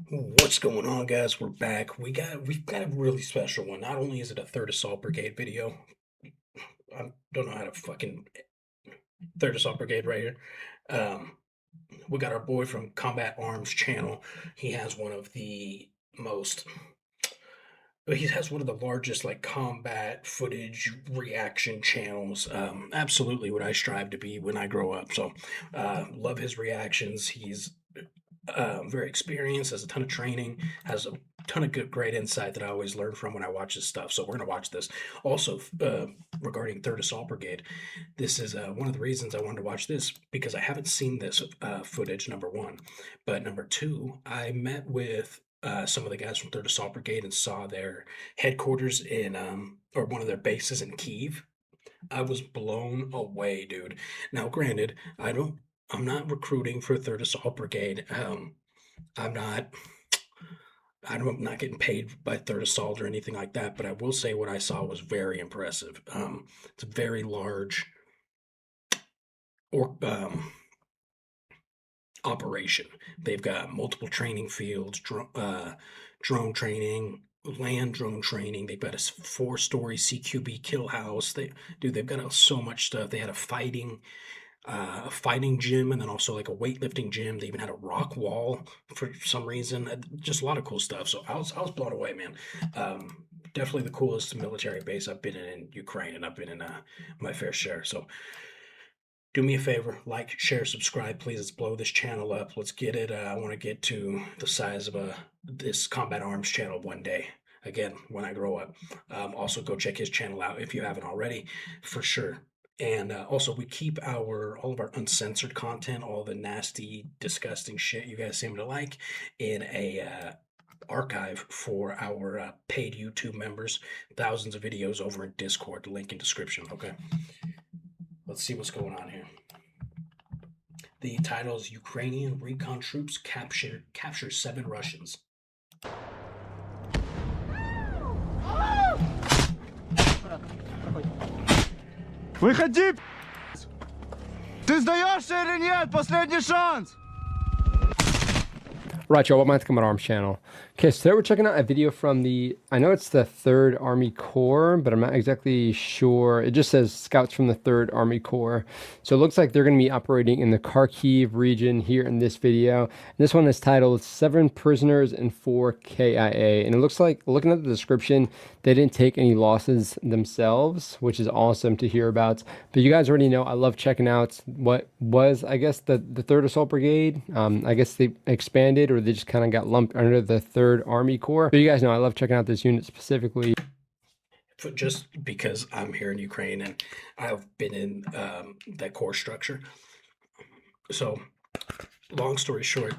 What's going on, guys? We're back. We've got a really special one. Not only is it a Third Assault Brigade video, I don't know how to fucking Third Assault Brigade right here. Um, we got our boy from Combat Arms channel. He has one of the most. He has one of the largest like combat footage reaction channels. Absolutely, what I strive to be when I grow up. So, love his reactions. He's very experienced, has a ton of training, has a ton of good, great insight that I always learn from when I watch his stuff. So we're going to watch this. Also, regarding Third Assault Brigade, this is one of the reasons I wanted to watch this because I haven't seen this footage, number one. But number two, I met with some of the guys from Third Assault Brigade and saw their headquarters in, or one of their bases in Kiev. I was blown away, dude. Now, granted, I'm not recruiting for Third Assault Brigade. I'm not. I'm not getting paid by Third Assault or anything like that. But I will say what I saw was very impressive. It's a very large or operation. They've got multiple training fields, drone training, land drone training. They've got a four-story CQB kill house. They've got so much stuff. They had a fighting gym, and then also like a weightlifting gym. They even had a rock wall for some reason. Just a lot of cool stuff. So I was blown away, man. Definitely the coolest military base I've been in Ukraine, and I've been in my fair share. So do me a favor, like, share, subscribe, please. Let's blow this channel up. Let's get it. I want to get to the size of this Combat Arms channel one day. Again, when I grow up. Also, go check his channel out if you haven't already, for sure. And also, we keep all of our uncensored content, all the nasty, disgusting shit you guys seem to like, in a archive for our paid YouTube members. Thousands of videos over in Discord. Link in description. Okay. Let's see what's going on here. The title is Ukrainian recon troops capture 7 Russians. Выходи! Ты сдаешься или нет? Последний шанс! Right, y'all, welcome back to Combat Arms channel. Okay, so today we're checking out a video from I know it's the 3rd Army Corps, but I'm not exactly sure. It just says scouts from the 3rd Army Corps. So it looks like they're going to be operating in the Kharkiv region here in this video. And this one is titled 7 Prisoners and 4 KIA. And it looks like, looking at the description, they didn't take any losses themselves, which is awesome to hear about. But you guys already know I love checking out what was, I guess, the 3rd Assault Brigade. I guess they expanded, or they just kind of got lumped under the 3rd Army Corps. But you guys know I love checking out this unit specifically. Just because I'm here in Ukraine and I've been in that core structure. So, long story short,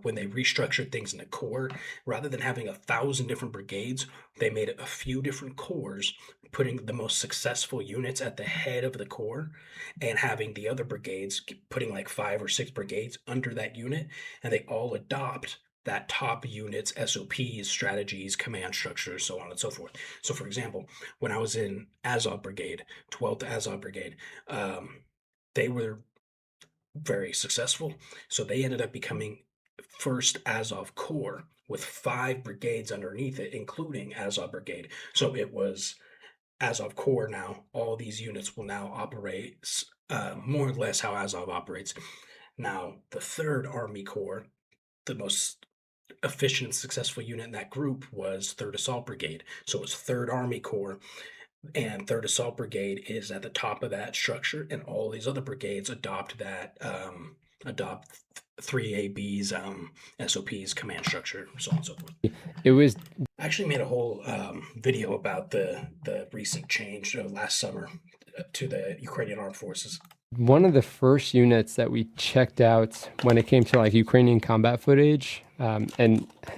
when they restructured things in the corps, rather than having 1,000 different brigades, they made a few different corps, putting the most successful units at the head of the corps and having the other brigades putting like 5 or 6 brigades under that unit, and they all adopt that top unit's SOPs, strategies, command structures, so on and so forth. So, for example, when I was in Azov Brigade, 12th Azov Brigade, they were very successful. So they ended up becoming 1st Azov Corps with 5 brigades underneath it, including Azov Brigade. So it was Azov Corps now. All these units will now operate more or less how Azov operates. Now, the 3rd Army Corps, the most efficient and successful unit in that group was 3rd Assault Brigade. So it's 3rd Army Corps, and 3rd Assault Brigade is at the top of that structure, and all these other brigades adopt 3AB's SOPs, command structure, so on and so forth. It was I actually made a whole video about the recent change last summer to the Ukrainian Armed Forces. one of the first units that we checked out when it came to like Ukrainian combat footage. And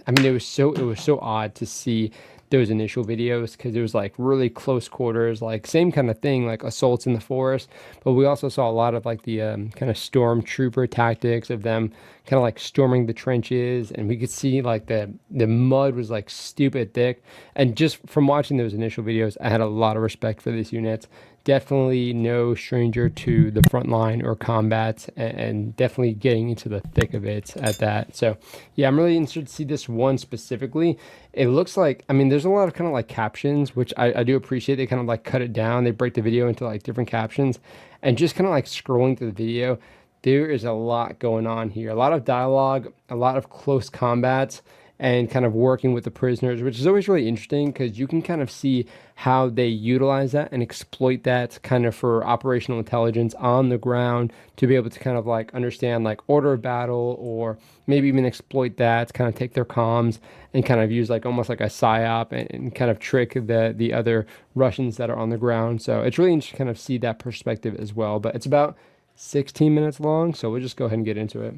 I mean, it was so odd to see those initial videos because it was like really close quarters, like same kind of thing, like assaults in the forest. But we also saw a lot of like the kind of stormtrooper tactics of them kind of like storming the trenches, and we could see like the mud was like stupid thick. And just from watching those initial videos, I had a lot of respect for this unit. definitely no stranger to the front line or combat, and definitely getting into the thick of it at that. So yeah, I'm really interested to see this one specifically. It looks like, I mean, there's a lot of kind of like captions, which I do appreciate. They kind of like cut it down. They break the video into like different captions, and just kind of like scrolling through the video, there is a lot going on here. A lot of dialogue, a lot of close combat, and kind of working with the prisoners, which is always really interesting because you can kind of see how they utilize that and exploit that kind of for operational intelligence on the ground to be able to kind of like understand like order of battle, or maybe even exploit that, kind of take their comms and kind of use like almost like a psyop, and kind of trick the other Russians that are on the ground. So it's really interesting to kind of see that perspective as well. But it's about 16 minutes long, so we'll just go ahead and get into it.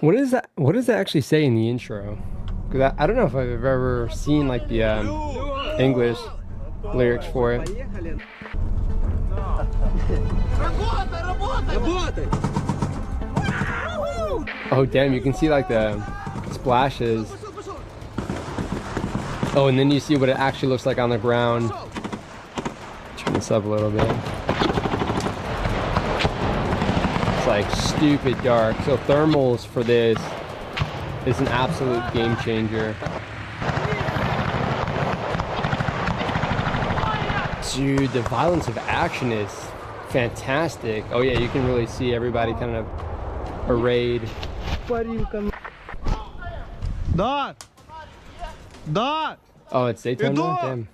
What is that? What does that actually say in the intro? Because I don't know if I've ever seen like the English lyrics for it. Oh damn, you can see like the splashes. Oh, and then you see what it actually looks like on the ground. Turn this up a little bit. Like stupid dark. So thermals for this is an absolute game changer. Dude, the violence of action is fantastic. Oh yeah, you can really see everybody kind of arrayed. Да! Да! Oh, it's daytime now? Damn.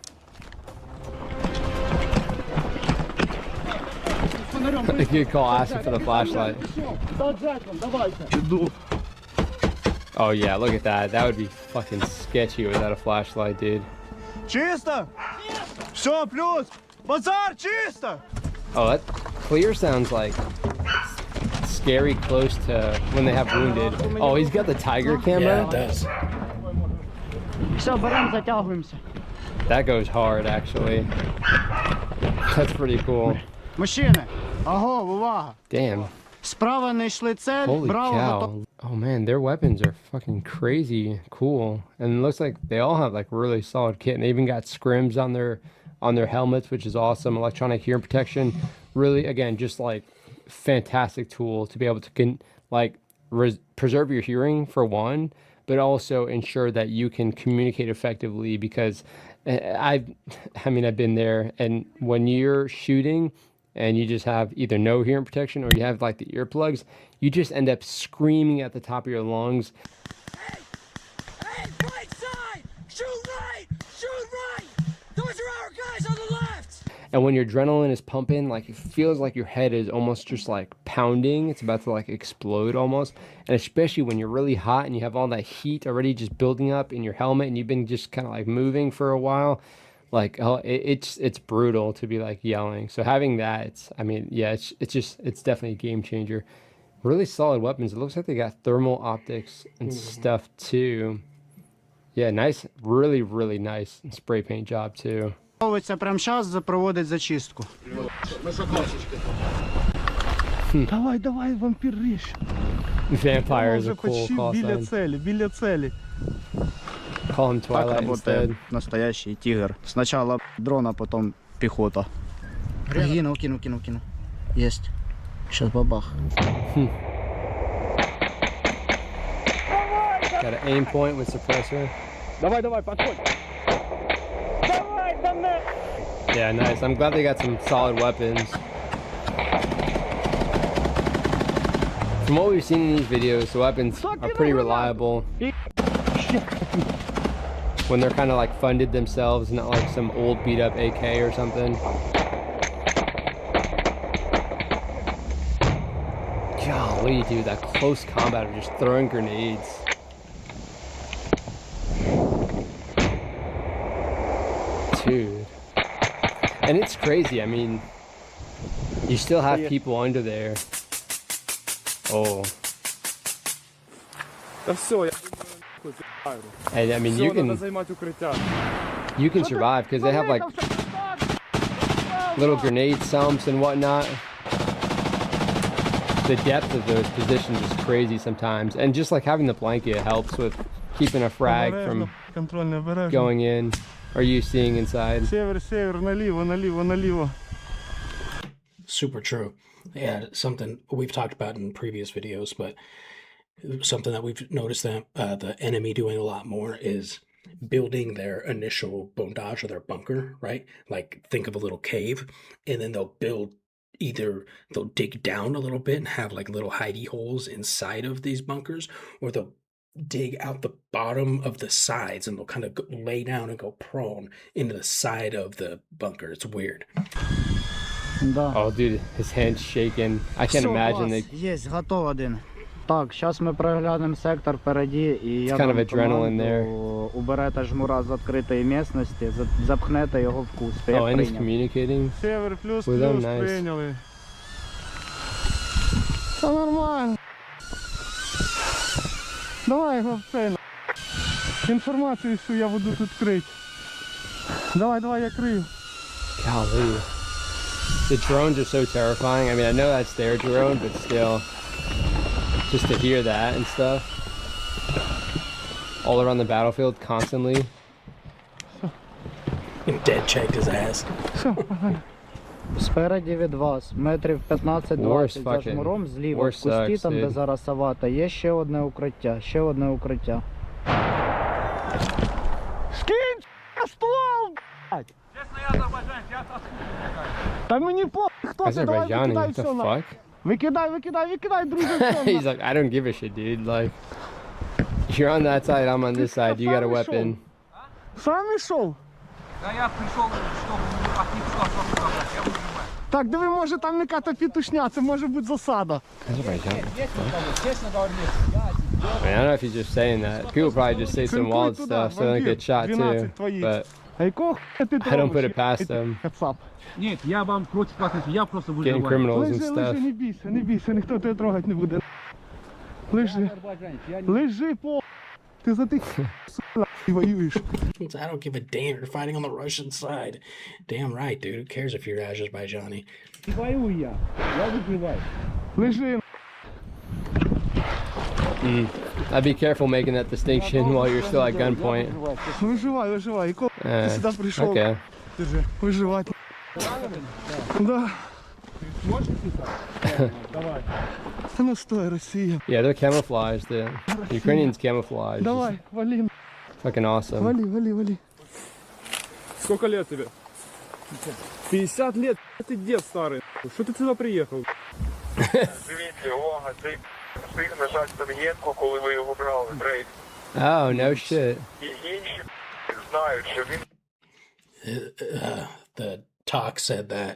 A good call asking for the flashlight. Oh yeah, look at that. That would be fucking sketchy without a flashlight, dude. Чисто! Все, плюс! Базар, чисто! Oh, that clear sounds like scary close to when they have wounded. Oh, he's got the tiger camera? Yeah, it does. Все, берем, затягуємося. That goes hard, actually. That's pretty cool. Мужчини, агов, увага. Damn. Справа не йшли цель, Holy браво, готов. cow. Oh man, their weapons are fucking crazy cool. And it looks like they all have like really solid kit. And they even got scrims on their helmets, which is awesome. Electronic hearing protection. Really, again, just like fantastic tool to be able to preserve your hearing for one, but also ensure that you can communicate effectively, because I've been there, and when you're shooting and you just have either no hearing protection or you have like the earplugs, you just end up screaming at the top of your lungs. Hey! Hey, right side! Shoot right! Shoot right! Those are our guys on the left! And when your adrenaline is pumping, like it feels like your head is almost just like pounding. It's about to like explode almost. And especially when you're really hot and you have all that heat already just building up in your helmet and you've been just kind of like moving for a while. Like, oh, it's brutal to be like yelling. So having that, it's definitely a game changer. Really solid weapons. It looks like they got thermal optics and stuff too. Yeah, nice, really, really nice spray paint job too. Готовиться прямо зараз, проводить зачистку. Давай, давай, вампір ріж. Vampire is Вже a cool почти call біля sign. целі, біля целі. Call him Так Twilight работает instead. настоящий тигр. Сначала дрон, а потом пехота. Кину. Есть. Сейчас бабах. Got an aim point with suppressor. Давай, давай, подходь. Yeah, nice. I'm glad they got some solid weapons. From what we've seen in these videos, the weapons are pretty reliable. When they're kind of like funded themselves, not like some old beat up AK or something. Golly, dude, that close combat of just throwing grenades. Dude. And it's crazy. I mean, you still have people under there. Oh. Та все, And I mean, треба займати укриття. you can survive because they have like little grenade sumps and whatnot. The depth of those positions is crazy sometimes, and just like having the blanket helps with keeping a frag from Контрольне обережно. going in. are you seeing inside? Север, север, наліво, наліво, наліво. Super true. Yeah, something we've talked about in previous videos, but something that we've noticed that the enemy doing a lot more is building their initial bondage or their bunker, right? Like think of a little cave, and then they'll dig down a little bit and have like little hidey holes inside of these bunkers, or they'll dig out the bottom of the sides and they'll kind of lay down and go prone into the side of the bunker. It's weird. Да. Oh, dude, his hand's shaking. I can't imagine that. Єсть, готов один. Так, зараз ми проглянемо сектор впереді, і я kind of дам adrenaline there. команду, уберете жмура з відкритої місцевості, запхнете його в куст. Я Oh, and he's прийняв. communicating. Север плюс, With them, плюс, nice. прийняли. Та нормально. Давай, хлопцей. Інформацію всю я буду тут крити. Давай, давай, я крию. Golly. The drones are so terrifying. I mean, I know that's their drone, but still, just to hear that and stuff all around the battlefield constantly. Dead checked his ass. Все, погнали. Спереді від вас, метрів 15-20 Worst за fucking- жмуром зліва, в worst кусті, sucks, там, де dude. зараз авата, є ще одне укриття, ще одне укриття. Скинь, ствол, блядь! Та мені по, хто це, давай Azerbaijani, викидай what все the ну. на. fuck? Викидай, викидай, викидай, друже, все He's на. like, I don't give a shit, dude. Like, you're on that side, I'm on this side. You got a weapon. Сам ішов? Да я пришел, чтобы отнести что-то. Я выживаю. Так, диви, може там яка-то пітушня, це може бути засада. Azerbaijan. Честно говорю, I mean, I don't know if he's just saying that. People probably just say some wild stuff so they don't get shot too. But А якого хуя ти I don't put it past them. Кацап. нет, я вам против вас, я просто Getting выживаю. criminals and Лежи, stuff. лежи, не бійся, ніхто тебе трогати не буде. Лежи, лежи, по. Ти за тих сука воюєш. I don't give a damn. You're fighting on the Russian side. Damn right, dude. Who cares if you're Azerbaijani? Воюю я выживаю. Лежи. I'd be careful making that distinction while you're still at gunpoint. Виживай, виживай. Яко ти сюди прийшов. Okay. Держи, виживати. Да. Давай. Та ну стой, Росія. Yeah, they're camouflaged. The Ukrainians camouflage. Давай, вали, Fucking awesome. вали. Сколько лет тебе? 50 лет, ты дед старый. Что ты сюда приехал? Дивіться, увага, цей встиг нажати таблетку, коли ви його брали, Брейд. Oh, no shit. І інші знають, що він The talk said that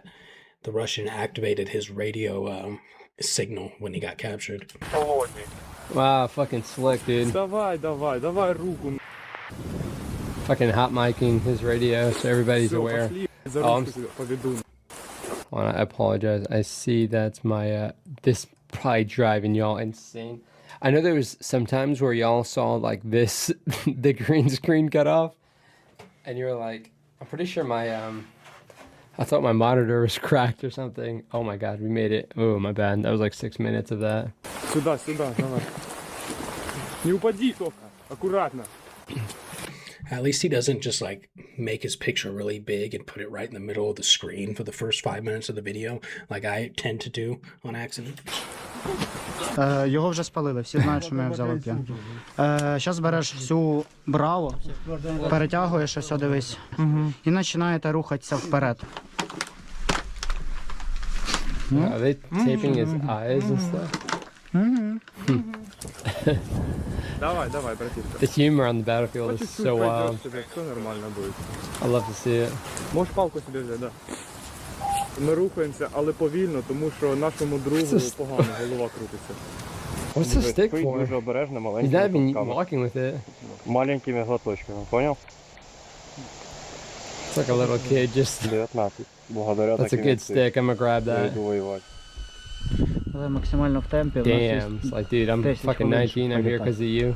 the Russian activated his radio signal when he got captured. холодний. Wow, fucking slick, dude. Давай руку. Fucking hot micing his radio so everybody's Всё, aware. пошли, за Oh, I'm ручку тебя поведу. Hold on, I apologize. I see that's my, this probably driving y'all insane. I know there was some times where y'all saw like this, the green screen cut off, and you were like, I'm pretty sure I thought my monitor was cracked or something. Oh my God, we made it. Oh, my bad. That was like 6 minutes of that. Сюда, давай. Не упади только, аккуратно. At least he doesn't just like make his picture really big and put it right in the middle of the screen for the first 5 minutes of the video, like I tend to do on accident. Його вже спалили, всі знають, що ми його взяли п'ян. Зараз береш всю браво, перетягуєш, ось дивись, і починаєте рухатися вперед. Are they taping his eyes and stuff? Давай, братишка. The humor on the battlefield is so wild. Все нормально будет. I love to see it. Можеш палку собі взяти, да. Ми рухаємося, але повільно, тому що нашому другу погано голова крутиться. What's the stick Пий дуже for? обережно, He's маленькими not even ковтками. walking with it. Маленькими глоточками, понял? It's like a little kid just... 19. Благодаря That's a таким good stick. I'm gonna grab Я that. йду воювати. Але максимально в темпі. Damn. It's like, dude, I'm 10 fucking хвилин, 19. I'm here політати. because of you.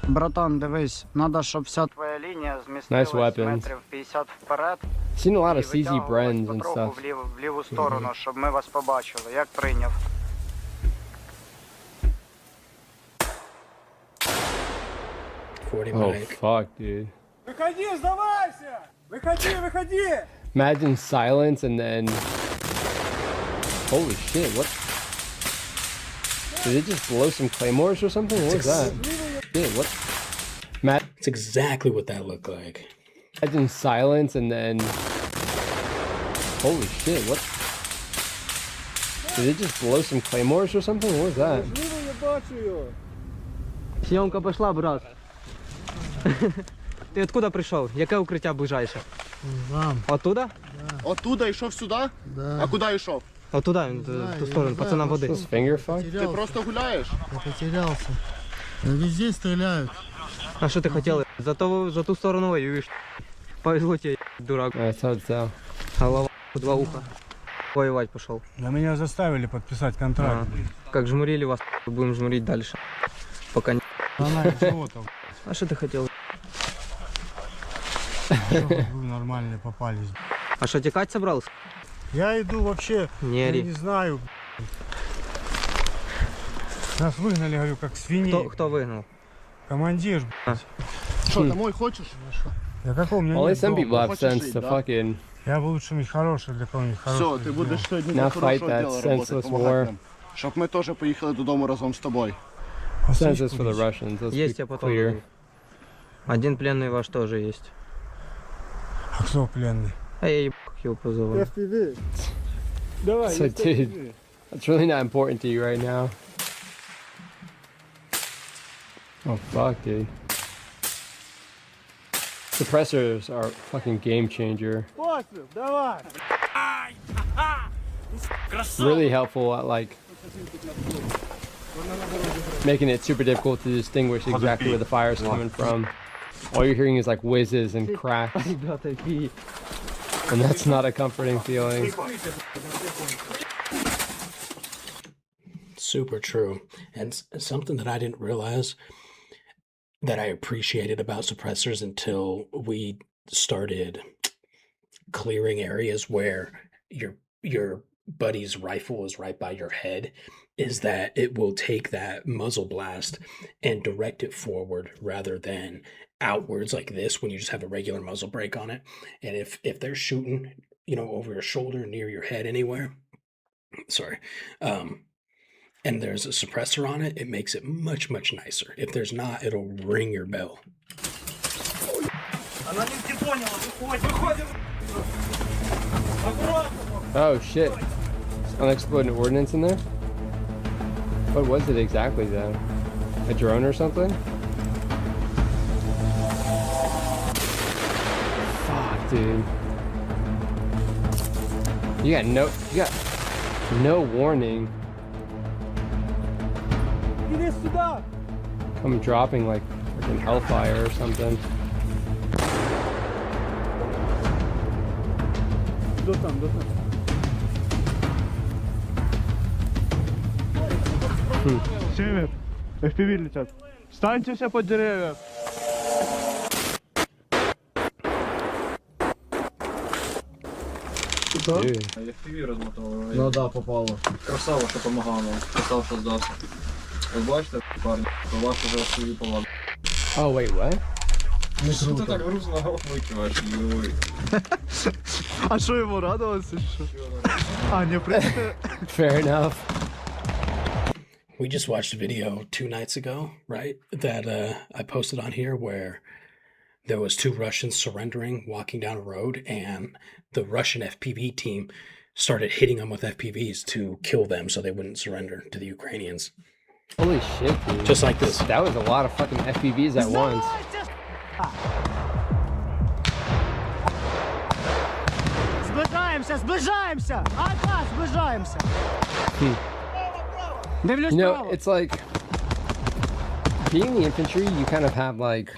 Братан, дивись, треба, щоб вся твоя лінія змістилась weapons. метрів 50 вперед. Seen a lot І of CZ витягувалась Brens and потроху stuff. в ліву сторону, щоб ми вас побачили. Як прийняв? Forty Oh mic. fuck, dude. Выходи, сдавайся! Выходи, выходи! Imagine silence and then... Holy shit, what? Did it just blow some claymores or something? What was that? Shit, what? That's exactly what that looked like. Imagine silence and then... Holy shit, what? Did it just blow some claymores or something? What was that? Съемка пішла, брат. Ти откуда прийшов? Яке укриття ближайше? Там. Оттуда? Оттуда йшов сюди? Да. А куди йшов? Оттуда, в ту сторону, пацана води. This finger fuck? Ти просто гуляєш? Я потерялся. Да везде стреляют. А що ти хотів? За ту сторону воюєш. Повезло тебе, дурак. I thought so. Голова, два уха. Воевать пошел. Да меня заставили подписать контракт. Как жмурили вас, будем жмурить дальше. Пока не... Она идиотов. А что ты хотел? Вы нормальные попались. А что, текать собрался? Я иду вообще, Не я ори. не знаю. Нас выгнали, говорю, как свиней. Кто выгнал? Командир, Що, домой хочеш? да какого у меня Only нет some дома. people have Хочешь sense жить, to да? fucking Я бы лучше быть хороший для кого-нибудь хорошего. Все, ти будеш сьогодні Now для fight хорошого that діла роботи, senseless допомагати war. нам. Щоб ми теж поїхали додому разом з тобою. census for the Russians. Let's Есть, be я потом. clear. найду. Один пленный ваш тоже есть. А кто пленный? А я его позову. So, dude, that's really not important to you right now. Oh, fuck, dude. Suppressors are fucking game changer. Давай! Really helpful at like making it super difficult to distinguish exactly where the fire is coming from. All you're hearing is like whizzes and cracks, and that's not a comforting feeling. Super true. And something that I didn't realize that I appreciated about suppressors until we started clearing areas where your buddy's rifle is right by your head is that it will take that muzzle blast and direct it forward rather than outwards like this when you just have a regular muzzle brake on it. And if they're shooting, over your shoulder, near your head, anywhere, sorry, and there's a suppressor on it, it makes it much, much nicer. If there's not, it'll ring your bell. Oh shit! Unexploded ordnance in there? What was it exactly though? A drone or something? Fuck, dude. You got no warning. Come dropping like freaking hellfire or something. Север, FPV летят. Встаньте все под деревья. Dude. FPV розмотало. Ну да, попало. Красава, що помагав нам. Красава, що здався. Ви бачите, парні, то ваш уже FPV помагав. Oh wait, what? Що ти так грузно викиваєш? А що йому радуватися? А, не, в принципі... Fair enough. We just watched a video 2 nights ago, right? That I posted on here where there was 2 Russians surrendering, walking down a road, and the Russian FPV team started hitting them with FPVs to kill them so they wouldn't surrender to the Ukrainians. Holy shit, dude. Just like this. That was a lot of fucking FPVs at once. Зближаємося, зближаємося! Ага, зближаємося! Дивлюсь You know, право. it's like being the infantry, you kind of have like,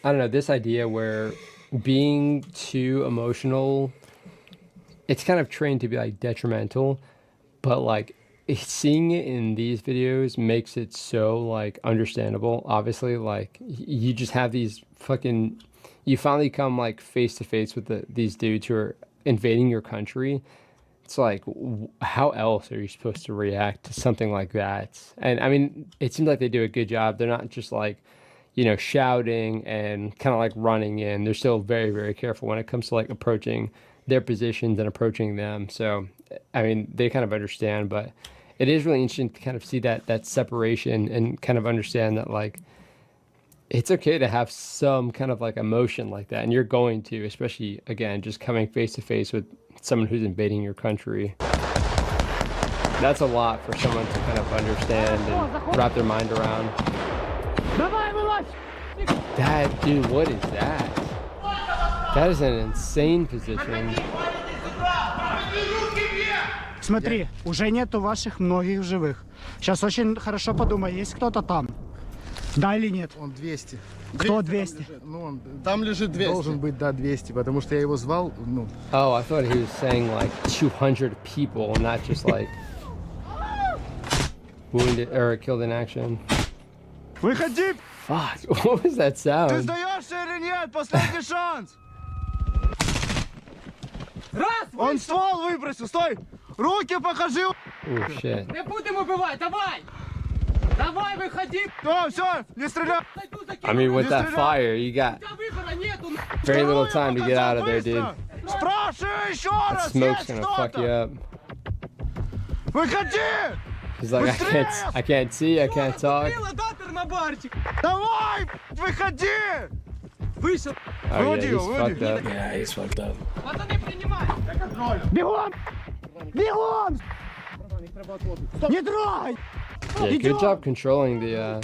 I don't know, this idea where being too emotional, it's kind of trained to be like detrimental, but like seeing it in these videos makes it so like understandable. Obviously, like you just have these fucking, you finally come like face to face with these dudes who are invading your country. It's like, how else are you supposed to react to something like that? And I mean, it seems like they do a good job. They're not just like, you know, shouting and kind of like running in. They're still very, very careful when it comes to like approaching their positions and approaching them. So, I mean, they kind of understand, but it is really interesting to kind of see that separation and kind of understand that like it's okay to have some kind of like emotion like that, and you're going to, especially again, just coming face to face with someone who's invading your country. That's a lot for someone to kind of understand and wrap their mind around. That, dude, what is that? That is an insane position. Смотри, уже нету ваших многих в живых. Сейчас очень хорошо подумай, есть кто-то там? Да или нет? Он 200. Кто 200? Ну, там лежит 200. Должен быть, да, 200, потому что я его звал, ну... Oh, I thought he was saying like 200 people, not just like wounded or killed in action. Выходи! Fuck, what was that Ты sound? сдаешься или нет? Последний шанс! Раз! Он ствол выбросил, стой! Руки покажи! Oh shit. Не будем убивать, давай! Давай, выходи! Все, не стреляй! I mean, with that fire, you got Выбора нету! very little time to get out of there, dude. Спрашивай еще That раз, smoke's есть gonna fuck you кто-то! up. Выходи! He's like, I can't see, I can't talk. Да, термобарчик! Давай, выходи! Вышел! Oh yeah, he's fucked up. Yeah, he's fucked up. Пацаны, принимай! Бегом! Бегом! Не трогай! Yeah, good job controlling the.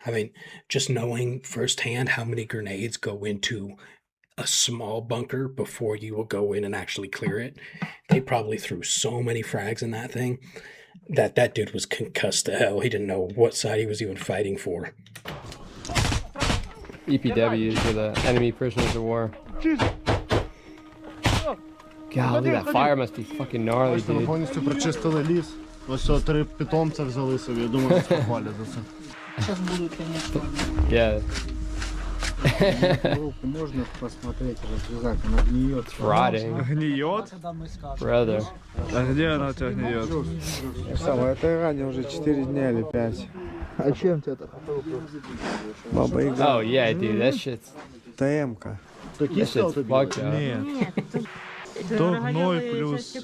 I mean, just knowing firsthand how many grenades go into a small bunker before you will go in and actually clear it. They probably threw so many frags in that thing that that dude was concussed to hell. He didn't know what side he was even fighting for. EPWs are the enemy prisoners of war. Golly, that fire must be fucking gnarly, Бачите, ми dude. повністю прочистили ліс. Ось цього 3 питомця взяли собі. Я думаю, нас похвалять за це. Yeah, Руку можно посмотреть, развязать, она гниет. rotting, Гниет? brother. А где она у тебя гниет? Самое, это ранее уже 4 дня или 5. А чем тебе это? Баба Яга. Oh yeah, dude, that shit's ТМ-ка. that shit's fucked up. Нет. То гной плюс...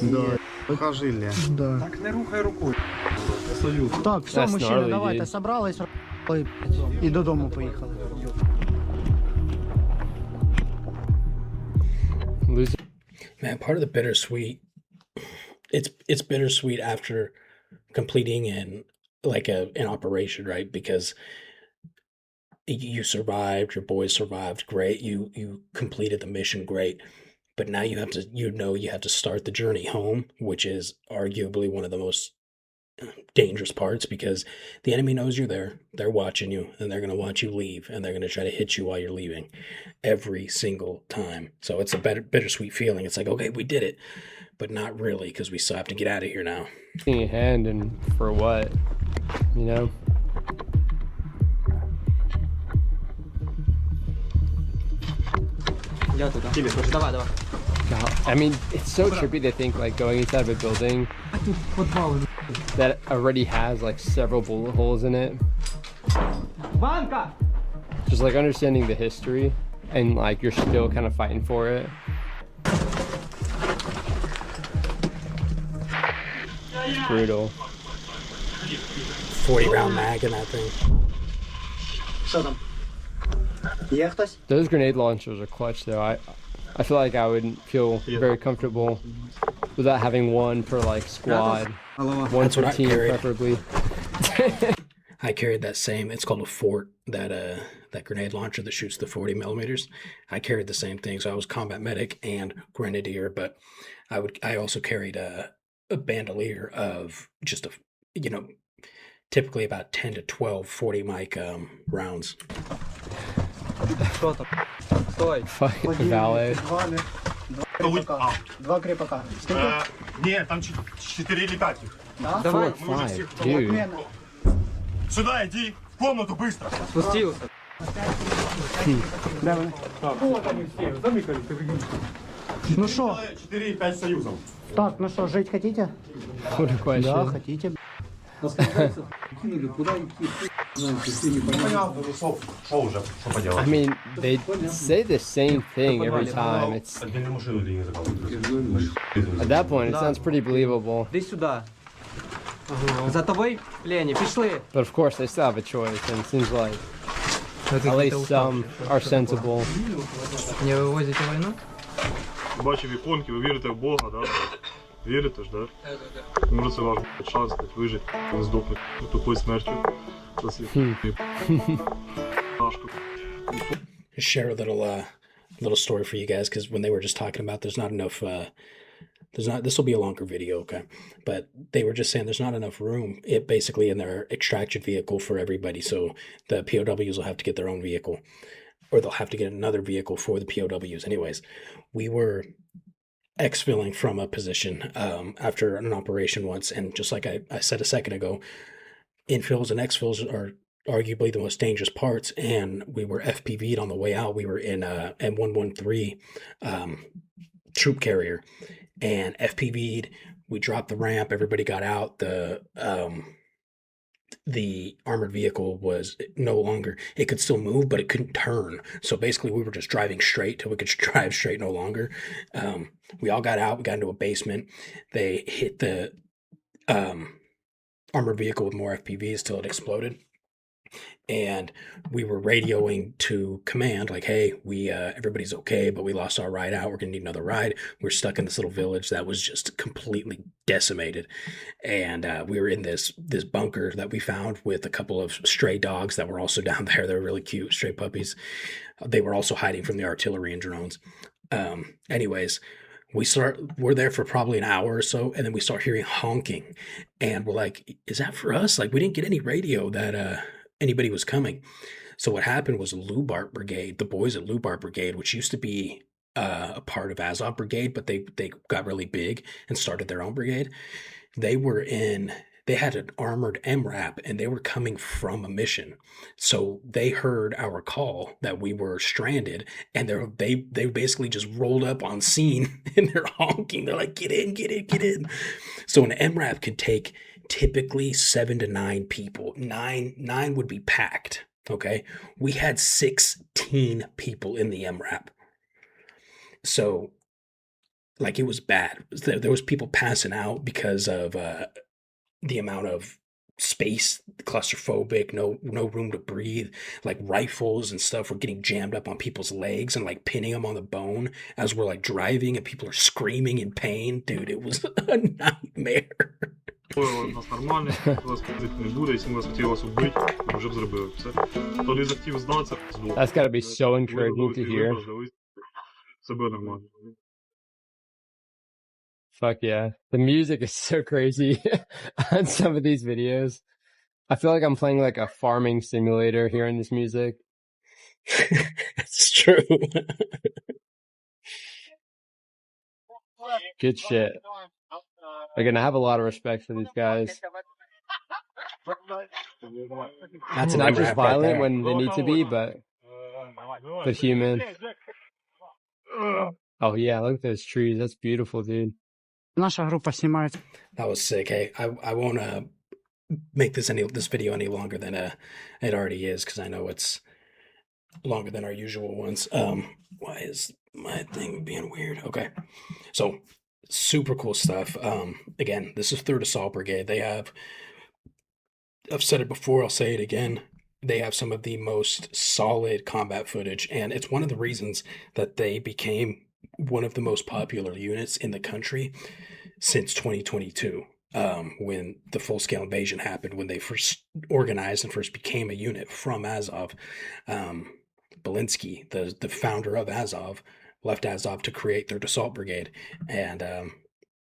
Да. Покажили. Да. Так не рухай рукою. Так, все, That's мужчини, gnarly, давайте, dude. собрались і додому поїхали. Losing. Man, part of the bittersweet, it's bittersweet after completing an operation, right? Because you survived, your boys survived, great. You completed the mission, great. But now you have to, you have to start the journey home, which is arguably one of the most dangerous parts because the enemy knows you're there. They're watching you and they're going to watch you leave and they're going to try to hit you while you're leaving every single time. So it's a bittersweet feeling. It's like, okay, we did it, but not really because we still have to get out of here now. In hand and for what, you know? God, I mean, it's so trippy to think like going inside of a building that already has like several bullet holes in it. Банка! Just like understanding the history and like you're still kind of fighting for it. Brutal. 40 round mag in that thing. Що там? Є хтось? Those grenade launchers are clutch though. I feel like I wouldn't feel very comfortable without having one per like squad. One That's per what I team carried. preferably. I carried that same. It's called a fort. That grenade launcher that shoots the 40 millimeters. I carried the same thing. So I was combat medic and grenadier, but I also carried a bandolier of just typically about 10 to 12 40 mic rounds. Що там? Стой. Fucking valet. Два кріпака. Скільки? Ні, там 4 или 5. Four, five, dude. Сюда иди, в комнату быстро. Спустився. Де вони? Ну що? 4 и 5 союзов. Так, ну що, жить хотите? What a question. Да, хотите. I mean, they say the same thing every time. It's at that point, it sounds pretty believable. Іди сюди. За тобою, Лені, пішли. But of course, they still have a choice, and it seems like at least some are sensible. Не вивозите війну? Бачив іконки, ви вірите в Бога, да? Вірите ж, да? Може це ваш шанс вижити, не здохнути тупою смертю. Share a little story for you guys, because when they were just talking about there's not enough this will be a longer video, okay, but they were just saying there's not enough room basically in their extraction vehicle for everybody, so the POWs will have to get their own vehicle, or they'll have to get another vehicle for the POWs. Anyways, we were exfilling from a position after an operation once, and just like I said a second ago, infills and exfills are arguably the most dangerous parts, and we were FPV'd on the way out. We were in a M113 troop carrier, and FPV'd. We dropped the ramp. Everybody got out. The armored vehicle was no longer, it could still move, but it couldn't turn. So basically we were just driving straight till we could drive straight no longer. We all got out. We got into a basement. They hit the armored vehicle with more FPVs till it exploded. And we were radioing to command, like, hey, we everybody's okay, but we lost our ride out. We're gonna need another ride. We're stuck in this little village that was just completely decimated, and we were in this bunker that we found with a couple of stray dogs that were also down there. They were really cute, stray puppies. They were also hiding from the artillery and drones. Anyways, we're there for probably an hour or so, and then we start hearing honking, and we're like, is that for us? Like, we didn't get any radio that anybody was coming. So what happened was Lubart Brigade, the boys at Lubart Brigade, which used to be a part of Azov Brigade, but they got really big and started their own brigade. They had an armored MRAP, and they were coming from a mission. So they heard our call that we were stranded, and they basically just rolled up on scene, and they're honking. They're like, get in, get in, get in. So an MRAP could take typically 7 to 9 people. Nine would be packed, okay? We had 16 people in the MRAP. So, like, it was bad. There was people passing out because of the amount of space, claustrophobic, no room to breathe. Like, rifles and stuff were getting jammed up on people's legs and, like, pinning them on the bone as we're, like, driving, and people are screaming in pain. Dude, it was a nightmare. У нас нормальний, вас конфлікт не буде, якщо вас хотіли вас вбити, вже б зробили це. Хто не захотів здатися, здох. That's gotta be so encouraging to hear. Це буде нормально. Fuck yeah. The music is so crazy on some of these videos. I feel like I'm playing like a farming simulator hearing this music. It's true. Good shit. Again, I have a lot of respect for these guys. That's Not just violent when they need to be, but human. Oh yeah, look at those trees. That's beautiful, dude. Наша група знімає. That was sick. Hey, I won't make this video any longer than it already is, because I know it's longer than our usual ones. Why is my thing being weird? Okay, so super cool stuff. Again, this is 3rd Assault Brigade. I've said it before, I'll say it again. They have some of the most solid combat footage, and it's one of the reasons that they became one of the most popular units in the country since 2022, when the full-scale invasion happened, when they first organized and first became a unit from Azov. Belinsky, the founder of Azov, left Azov to create 3rd Assault Brigade, and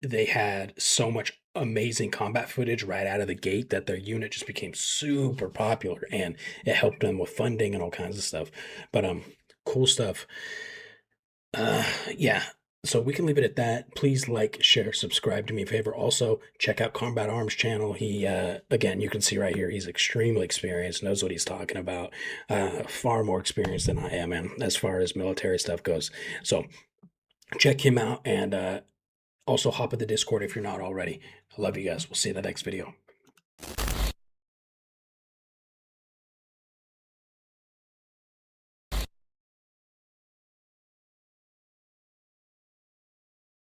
they had so much amazing combat footage right out of the gate that their unit just became super popular, and it helped them with funding and all kinds of stuff. But cool stuff. Yeah, so we can leave it at that. Please like, share, subscribe, do me a favor. Also, check out Combat Arms channel. He, again, you can see right here, he's extremely experienced, knows what he's talking about. Far more experienced than I am, and as far as military stuff goes. So check him out, and also hop at the Discord if you're not already. I love you guys. We'll see you in the next video.